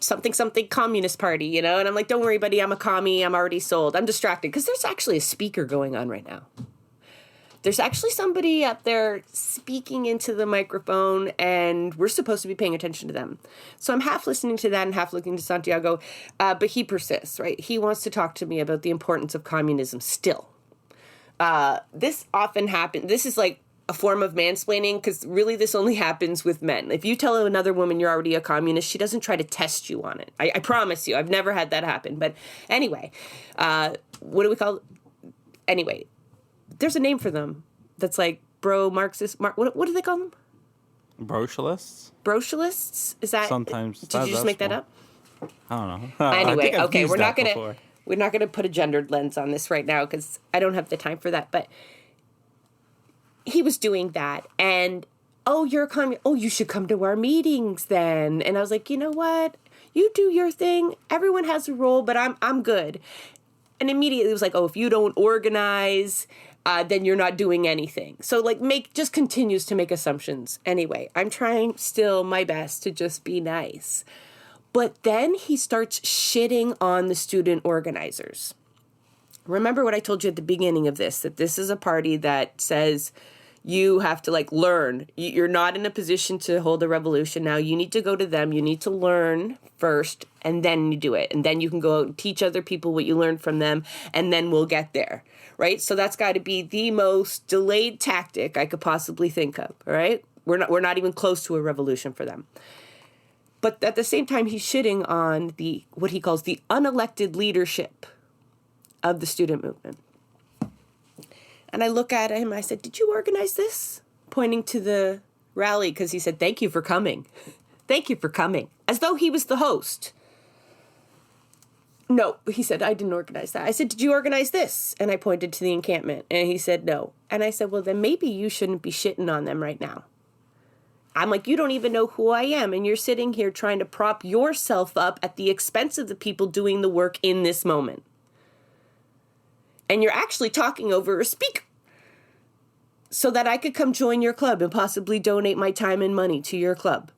something communist party, you know? And I'm like, don't worry, buddy, I'm a commie. I'm already sold. I'm distracted because there's actually a speaker going on right now. There's actually somebody up there speaking into the microphone, and we're supposed to be paying attention to them. So I'm half listening to that and half looking to Santiago, but he persists, right? He wants to talk to me about the importance of communism still. This often happens. This is like a form of mansplaining, because really this only happens with men. If you tell another woman you're already a communist, she doesn't try to test you on it. I promise you, I've never had that happen. But anyway, what do we call... Anyway, there's a name for them that's like bro-Marxist... what do they call them? Brocialists? Brocialists? Is that... Sometimes. Did you just make that up? I don't know. Anyway, okay, we're not before. gonna put a gendered lens on this right now because I don't have the time for that. But he was doing that, and you're a communist. Oh, you should come to our meetings then. And I was like, you know what? You do your thing. Everyone has a role, but I'm good. And immediately it was like, if you don't organize, then you're not doing anything. So just continues to make assumptions. Anyway, I'm trying still my best to just be nice. But then he starts shitting on the student organizers. Remember what I told you at the beginning of this, that this is a party that says you have to learn. You're not in a position to hold a revolution now. You need to go to them. You need to learn first, and then you do it. And then you can go out and teach other people what you learned from them, and then we'll get there, right? So that's got to be the most delayed tactic I could possibly think of, all right? We're not even close to a revolution for them. But at the same time, he's shitting on what he calls the unelected leadership of the student movement. And I look at him, I said, did you organize this? Pointing to the rally, because he said, thank you for coming. Thank you for coming. As though he was the host. No, he said, I didn't organize that. I said, did you organize this? And I pointed to the encampment, and he said, no. And I said, well, then maybe you shouldn't be shitting on them right now. I'm like, you don't even know who I am, and you're sitting here trying to prop yourself up at the expense of the people doing the work in this moment. And you're actually talking over a speaker so that I could come join your club and possibly donate my time and money to your club.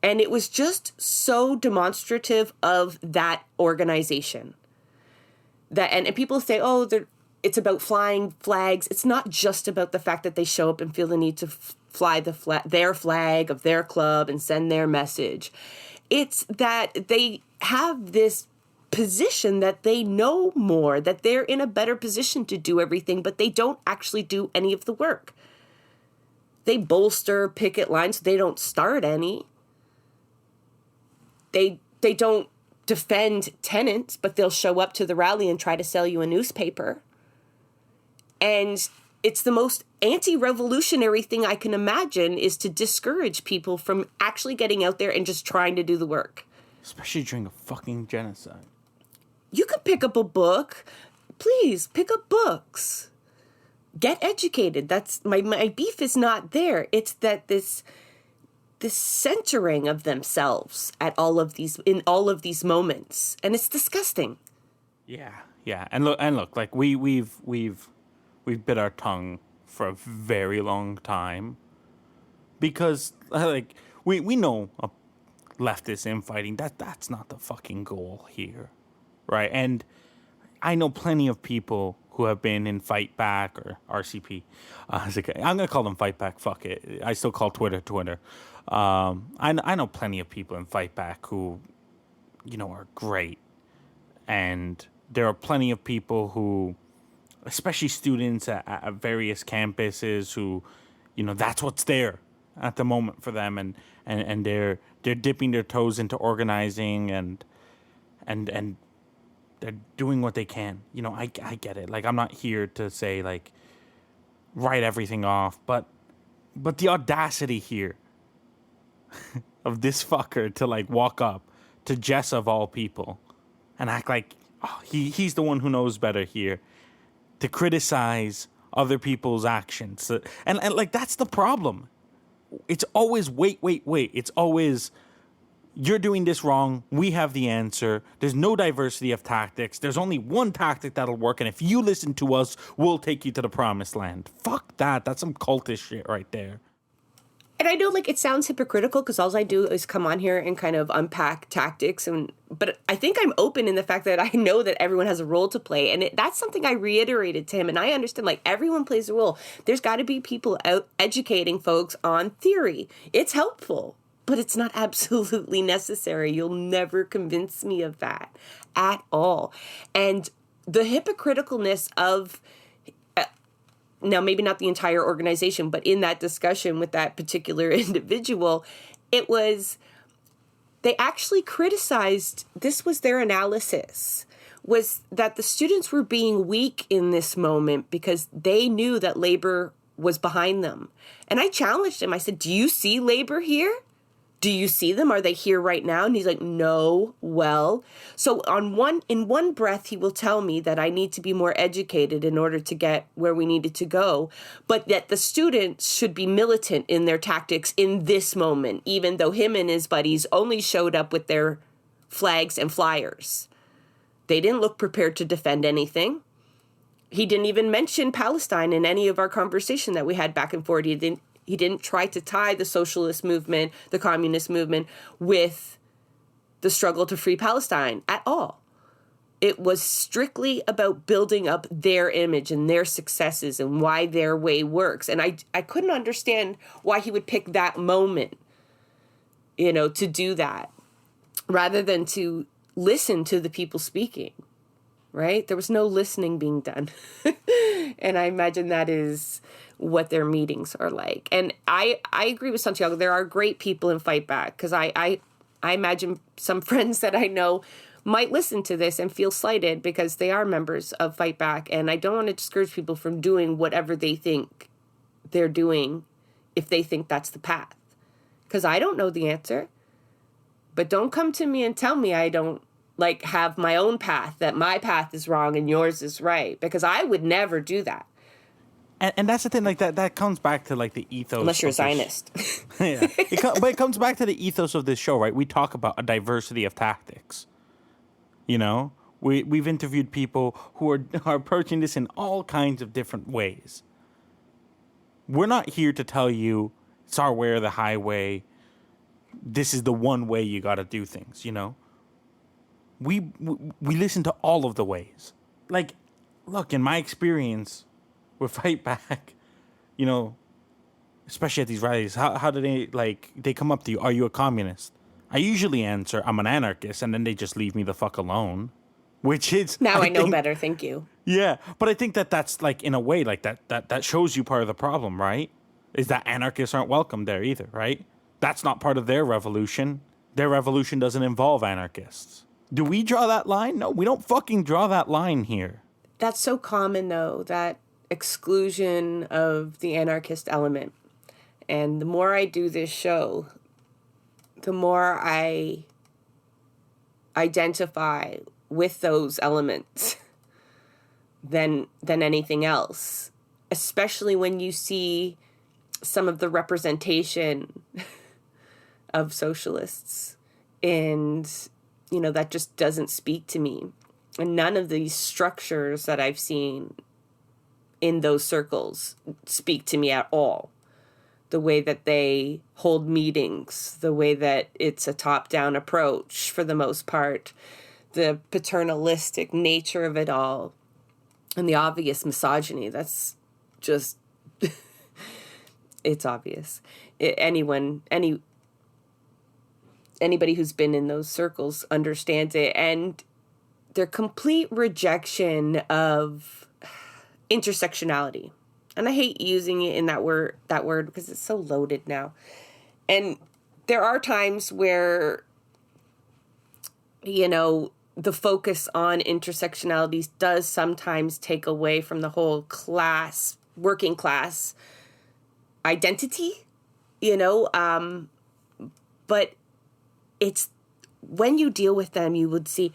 And it was just so demonstrative of that organization. And people say, it's about flying flags. It's not just about the fact that they show up and feel the need to fly their flag of their club and send their message. It's that they have this position that they know more, that they're in a better position to do everything, but they don't actually do any of the work. They bolster picket lines. They don't start any. They don't defend tenants, but they'll show up to the rally and try to sell you a newspaper. And it's the most anti-revolutionary thing I can imagine, is to discourage people from actually getting out there and just trying to do the work. Especially during a fucking genocide. You could pick up a book. Please, pick up books. Get educated. That's my beef is not there. It's that this centering of themselves in all of these moments, and it's disgusting. Yeah. And look, like we've bit our tongue for a very long time because we know a leftist infighting that's not the fucking goal here. Right, and I know plenty of people who have been in Fight Back or RCP. I'm going to call them Fight Back, fuck it. I still call Twitter. I know plenty of people in Fight Back who, are great. And there are plenty of people who, especially students at various campuses who, that's what's there at the moment for them. And they're dipping their toes into organizing and they're doing what they can. I get it. I'm not here to say, write everything off. But the audacity here of this fucker to, walk up to Jess of all people and act like he's the one who knows better here, to criticize other people's actions. And that's the problem. It's always wait. It's always you're doing this wrong. We have the answer. There's no diversity of tactics. There's only one tactic that'll work. And if you listen to us, we'll take you to the promised land. Fuck that. That's some cultish shit right there. And I know, like, it sounds hypocritical because all I do is come on here and kind of unpack tactics. But I think I'm open in the fact that I know that everyone has a role to play. And that's something I reiterated to him. And I understand, like, everyone plays a role. There's got to be people out educating folks on theory. It's helpful, but it's not absolutely necessary. You'll never convince me of that at all. And the hypocriticalness of... now, maybe not the entire organization, but in that discussion with that particular individual, they actually criticized, this was their analysis, was that the students were being weak in this moment because they knew that labor was behind them. And I challenged him. I said, do you see labor here? Do you see them? Are they here right now? And he's like, no. Well, so in one breath, he will tell me that I need to be more educated in order to get where we needed to go, but that the students should be militant in their tactics in this moment, even though him and his buddies only showed up with their flags and flyers. They didn't look prepared to defend anything. He didn't even mention Palestine in any of our conversation that we had back and forth. He didn't try to tie the socialist movement, the communist movement, with the struggle to free Palestine at all. It was strictly about building up their image and their successes and why their way works. And I couldn't understand why he would pick that moment, to do that, rather than to listen to the people speaking, right? There was no listening being done. And I imagine that is what their meetings are like. And I agree with Santiago. There are great people in Fight Back, because I imagine some friends that I know might listen to this and feel slighted because they are members of Fight Back. And I don't want to discourage people from doing whatever they think they're doing if they think that's the path. Because I don't know the answer. But don't come to me and tell me I don't have my own path, that my path is wrong and yours is right, because I would never do that. And that's the thing, that comes back to the ethos. Unless you're a Zionist. Yeah, but it comes back to the ethos of this show, right? We talk about a diversity of tactics. We've interviewed people who are approaching this in all kinds of different ways. We're not here to tell you it's our way or the highway. This is the one way you got to do things. We listen to all of the ways. Look, in my experience with Fight Back, especially at these rallies, how do they come up to you? Are you a communist? I usually answer, I'm an anarchist, and then they just leave me the fuck alone. Which is... Now I know better, thank you. Yeah, but I think that's in a way, that shows you part of the problem, right? Is that anarchists aren't welcome there either, right? That's not part of their revolution. Their revolution doesn't involve anarchists. Do we draw that line? No, we don't fucking draw that line here. That's so common, though, that exclusion of the anarchist element. And the more I do this show, the more I identify with those elements than anything else, especially when you see some of the representation of socialists, and that just doesn't speak to me. And none of these structures that I've seen in those circles speak to me at all. The way that they hold meetings, the way that it's a top-down approach for the most part, the paternalistic nature of it all, and the obvious misogyny. That's just, it's obvious. Anybody who's been in those circles understands it. And their complete rejection of intersectionality. And I hate using it in that word because it's so loaded now. And there are times where, the focus on intersectionalities does sometimes take away from the whole working class identity, but it's when you deal with them, you would see.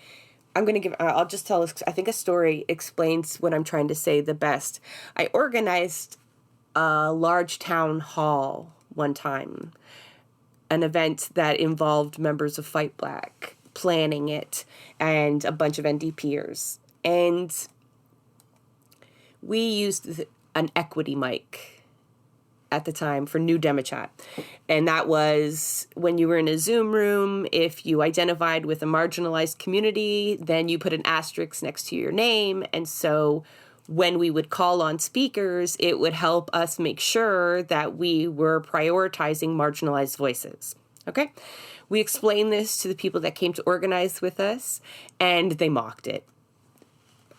I'll just tell us, I think a story explains what I'm trying to say the best. I organized a large town hall one time an event that involved members of Fight Black planning it and a bunch of NDPers. And we used an equity mic at the time for New Demochat. And that was when you were in a Zoom room, if you identified with a marginalized community, then you put an asterisk next to your name. And so when we would call on speakers, it would help us make sure that we were prioritizing marginalized voices. Okay? We explained this to the people that came to organize with us, and they mocked it.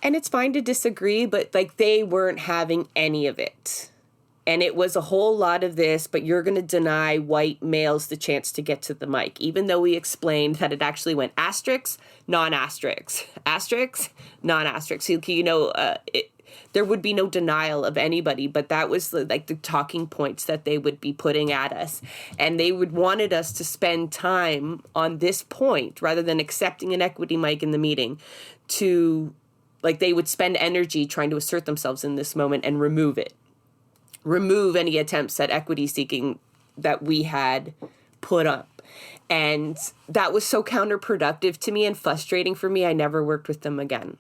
And it's fine to disagree, but like they weren't having any of it. And it was a whole lot of this, but you're going to deny white males the chance to get to the mic, even though we explained that it actually went asterisk, non-asterisk, asterisk, non-asterisk. You know, there would be no denial of anybody, but that was the talking points that they would be putting at us. And they would wanted us to spend time on this point rather than accepting an equity mic in the meeting to, like, they would spend energy trying to assert themselves in this moment and remove it. Remove any attempts at equity seeking that we had put up. And that was so counterproductive to me and frustrating for me. I never worked with them again.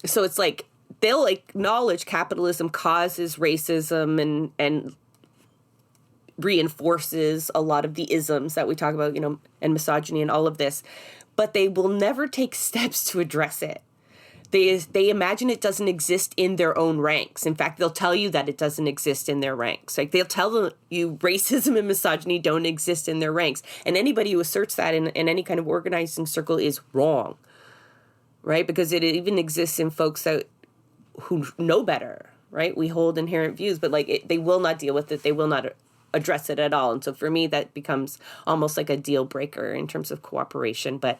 So it's like, they'll acknowledge capitalism causes racism and reinforces a lot of the isms that we talk about, you know, and misogyny and all of this, but they will never take steps to address it. They imagine it doesn't exist in their own ranks. In fact, they'll tell you that it doesn't exist in their ranks. Like, they'll tell you racism and misogyny don't exist in their ranks. And anybody who asserts that in any kind of organizing circle is wrong, right? Because it even exists in folks who know better, right? We hold inherent views, but they will not deal with it. They will not address it at all. And so for me, that becomes almost like a deal breaker in terms of cooperation. But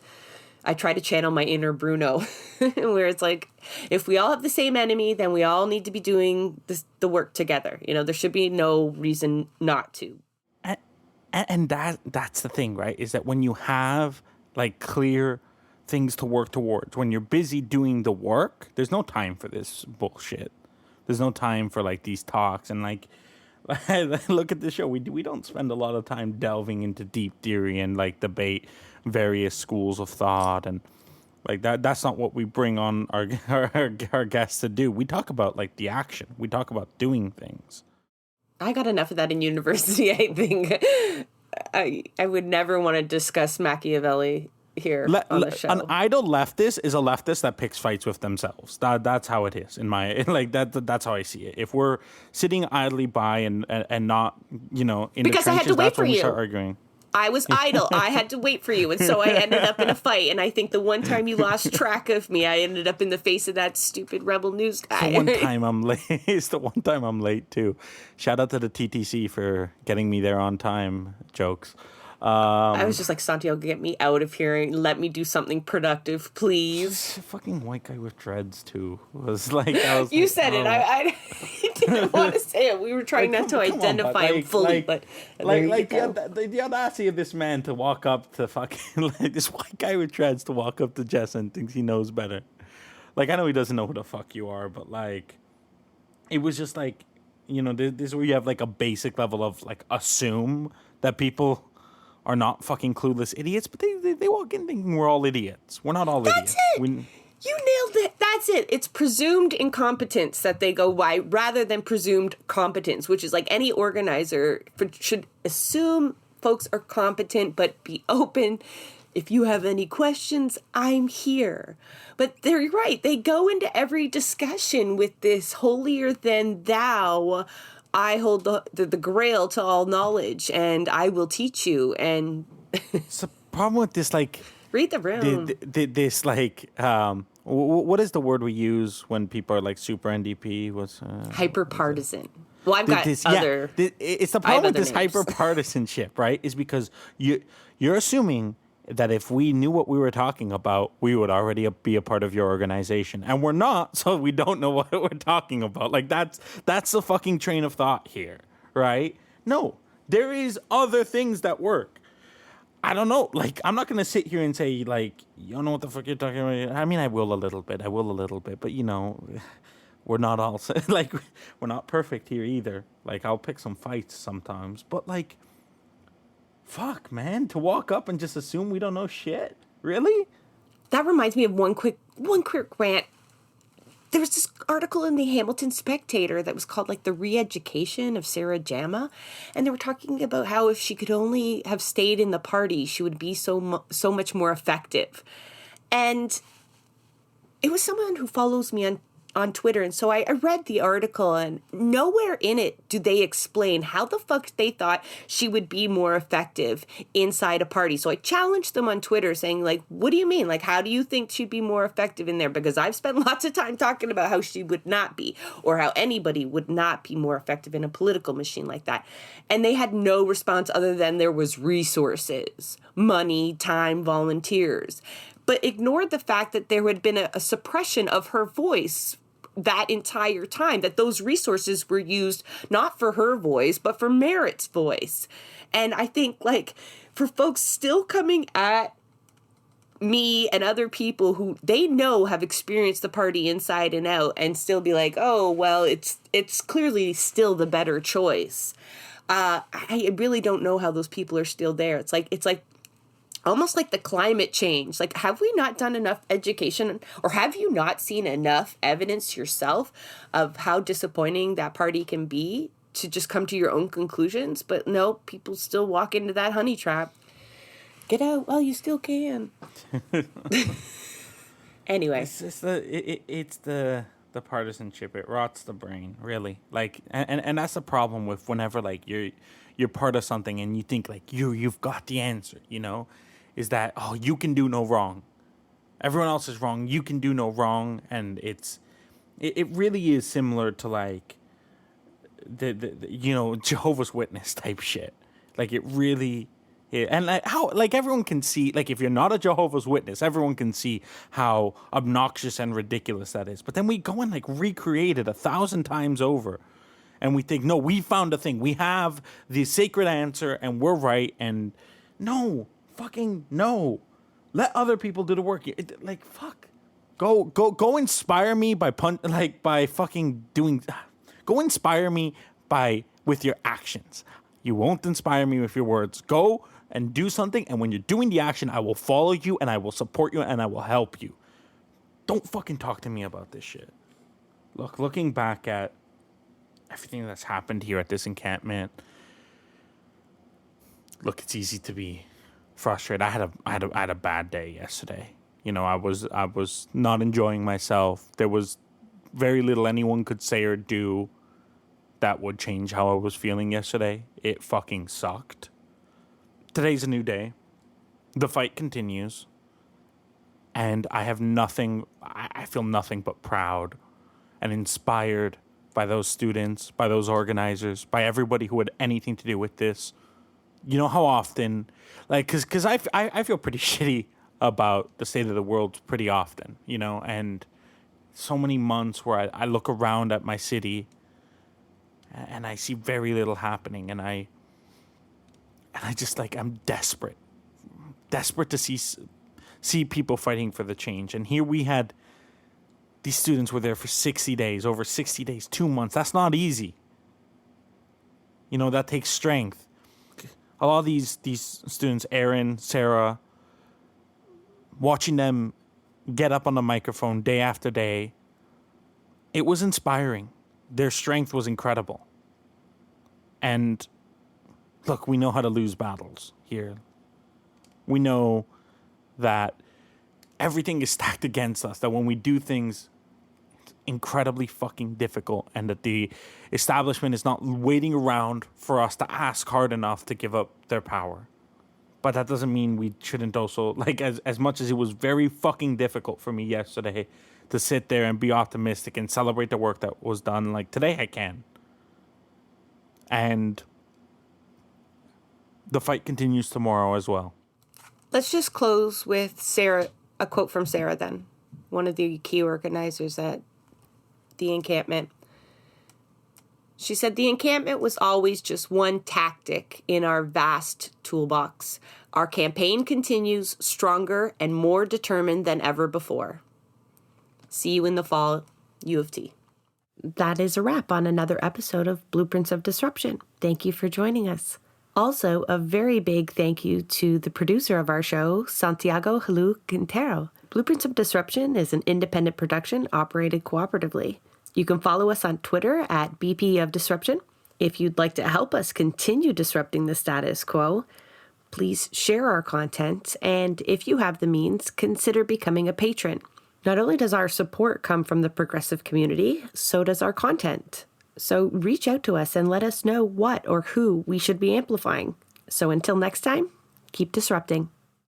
I try to channel my inner Bruno, where it's like, if we all have the same enemy, then we all need to be doing the work together. You know, there should be no reason not to. And that's the thing, right? Is that when you have clear things to work towards, when you're busy doing the work, there's no time for this bullshit. There's no time for these talks and look at the show. We don't spend a lot of time delving into deep theory and debate various schools of thought and that's not what we bring on our guests to do. We talk about the action. We talk about doing things. I got enough of that in university. I think I would never want to discuss Machiavelli here on the show. An idle leftist is a leftist that picks fights with themselves. That's how it is in my that's how I see it. If we're sitting idly by and not in because the trenches, I had to wait that's for when we you. start arguing. I was idle. I had to wait for you. And so I ended up in a fight. And I think the one time you lost track of me, I ended up in the face of that stupid rebel news guy. The one time I'm late. It's the one time I'm late, too. Shout out to the TTC for getting me there on time. Jokes. I was just like, Santiago, get me out of here and let me do something productive, please. A fucking white guy with dreads, too. Was you said it. I didn't want to say it. We were trying not to identify him fully, but the audacity of this man to walk up to fucking this white guy with dreads to walk up to Jess and thinks he knows better. I know he doesn't know who the fuck you are, but it was just this is where you have a basic level of assume that people are not fucking clueless idiots, but they walk in thinking we're all idiots. We're not all idiots. That's it. You nailed it. That's it. It's presumed incompetence that they go by rather than presumed competence, which is any organizer should assume folks are competent, but be open. If you have any questions, I'm here. But they're right. They go into every discussion with this holier than thou. I hold the grail to all knowledge, and I will teach you. And it's the problem with this, read the room. This what is the word we use when people are super NDP? What's hyper partisan? Well, I've got other. Yeah, it's the problem with this names. hyper partisanship, right? Is because you're assuming that if we knew what we were talking about, we would already be a part of your organization. And we're not, so we don't know what we're talking about. That's the fucking train of thought here, right? No, there is other things that work. I don't know. I'm not going to sit here and say, you don't know what the fuck you're talking about. I mean, I will a little bit, but, we're not all, we're not perfect here either. I'll pick some fights sometimes. But, Fuck, man. To walk up and just assume we don't know shit? Really? That reminds me of one quick rant. There was this article in the Hamilton Spectator that was called like the re-education of Sarah Jama, and they were talking about how if she could only have stayed in the party, she would be so much more effective. And it was someone who follows me on Twitter, and so I read the article, and nowhere in it do they explain how the fuck they thought she would be more effective inside a party. So I challenged them on Twitter saying, like, what do you mean? Like, how do you think she'd be more effective in there? Because I've spent lots of time talking about how she would not be, or how anybody would not be more effective in a political machine like that. And they had no response other than there was resources, money, time, volunteers, but ignored the fact that there had been a suppression of her voice that entire time, that those resources were used not for her voice, but for Merritt's voice. And I think, like, for folks still coming at me and other people who they know have experienced the party inside and out and still be like, oh, well, it's clearly still the better choice. I really don't know how those people are still there. It's like almost like the climate change. Like, have we not done enough education, or have you not seen enough evidence yourself of how disappointing that party can be to just come to your own conclusions? But no, people still walk into that honey trap. Get out while you still can. Anyway. It's the partisanship. It rots the brain, really. Like, and that's the problem with whenever, like, you're part of something and you think, like, you've got the answer, you know? Is that, oh, you can do no wrong. Everyone else is wrong. You can do no wrong. And it really is similar to, like, the Jehovah's Witness type shit. Like, it really, and like, how, like, everyone can see, like, if you're not a Jehovah's Witness, everyone can see how obnoxious and ridiculous that is. But then we go and, like, recreate it 1,000 times over. And we think, no, we found a thing. We have the sacred answer and we're right. And no. Fucking no. Let other people do the work. Like, fuck. Go inspire me by fucking doing. Go inspire me with your actions. You won't inspire me with your words. Go and do something, and when you're doing the action, I will follow you and I will support you and I will help you. Don't fucking talk to me about this shit. Looking back at everything that's happened here at this encampment, look, it's easy to be frustrated. I had a bad day yesterday. You know, I was not enjoying myself. There was very little anyone could say or do that would change how I was feeling yesterday. It fucking sucked. Today's a new day. The fight continues. And I have nothing, I feel nothing but proud and inspired by those students, by those organizers, by everybody who had anything to do with this. You know how often, like, because I feel pretty shitty about the state of the world pretty often, you know, and so many months where I look around at my city and I see very little happening, and I just, like, I'm desperate to see people fighting for the change. And here we had, these students were there for 60 days, over 60 days, 2 months. That's not easy. You know, that takes strength. A lot of these students, Aaron, Sarah, watching them get up on the microphone day after day, it was inspiring. Their strength was incredible. And look, we know how to lose battles here. We know that everything is stacked against us, that when we do things, it's incredibly fucking difficult, and that the establishment is not waiting around for us to ask hard enough to give up their power. But that doesn't mean we shouldn't also, like, as much as it was very fucking difficult for me yesterday to sit there and be optimistic and celebrate the work that was done, like, today I can. And the fight continues tomorrow as well. Let's just close with Sarah, a quote from Sarah then, one of the key organizers at the encampment. She said, "The encampment was always just one tactic in our vast toolbox. Our campaign continues stronger and more determined than ever before. See you in the fall, U of T." That is a wrap on another episode of Blueprints of Disruption. Thank you for joining us. Also, a very big thank you to the producer of our show, Santiago Halu Quintero. Blueprints of Disruption is an independent production operated cooperatively. You can follow us on Twitter at BP of Disruption. If you'd like to help us continue disrupting the status quo, please share our content, and if you have the means, consider becoming a patron. Not only does our support come from the progressive community, so does our content. So reach out to us and let us know what or who we should be amplifying. So until next time, keep disrupting.